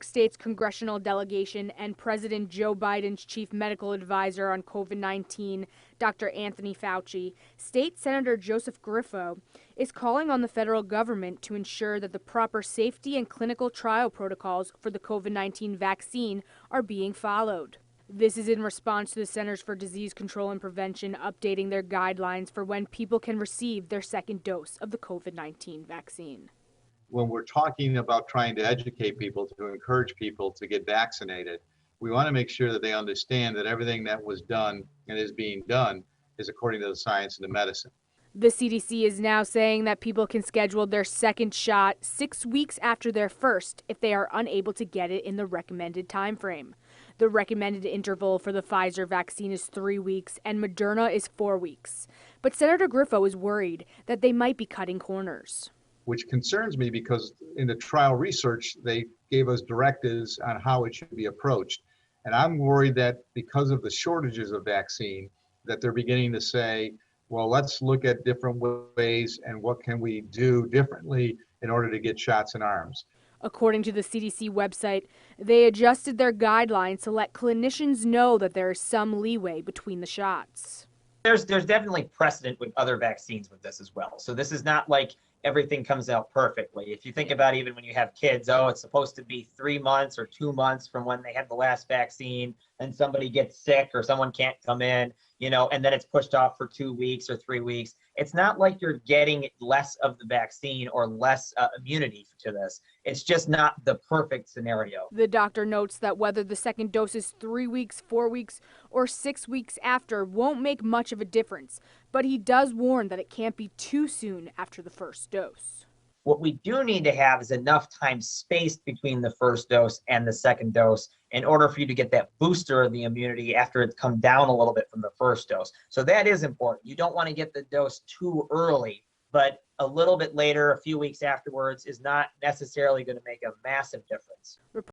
State's congressional delegation and President Joe Biden's chief medical advisor on COVID-19, Dr. Anthony Fauci, State Senator Joseph Griffo, is calling on the federal government to ensure that the proper safety and clinical trial protocols for the COVID-19 vaccine are being followed. This is in response to the Centers for Disease Control and Prevention updating their guidelines for when people can receive their second dose of the COVID-19 vaccine. When we're talking about trying to educate people, to encourage people to get vaccinated, we want to make sure that they understand that everything that was done and is being done is according to the science and the medicine. The CDC is now saying that people can schedule their second shot 6 weeks after their first if they are unable to get it in the recommended time frame. The recommended interval for the Pfizer vaccine is 3 weeks and Moderna is 4 weeks. But Senator Griffo is worried that they might be cutting corners. Which concerns me because in the trial research, they gave us directives on how it should be approached. And I'm worried that because of the shortages of vaccine, that they're beginning to say, well, let's look at different ways and what can we do differently in order to get shots in arms. According to the CDC website, they adjusted their guidelines to let clinicians know that there is some leeway between the shots. There's definitely precedent with other vaccines with this as well. So this is not like everything comes out perfectly. If you think about even when you have kids, oh, it's supposed to be 3 months or 2 months from when they had the last vaccine, and somebody gets sick or someone can't come in, and then it's pushed off for 2 weeks or 3 weeks. It's not like you're getting less of the vaccine or less immunity to this. It's just not the perfect scenario. The doctor notes that whether the second dose is 3 weeks, 4 weeks, or 6 weeks after won't make much of a difference, but he does warn that it can't be too soon after the first dose. What we do need to have is enough time spaced between the first dose and the second dose in order for you to get that booster of the immunity after it's come down a little bit from the first dose. So that is important. You don't want to get the dose too early, but a little bit later, a few weeks afterwards, is not necessarily going to make a massive difference.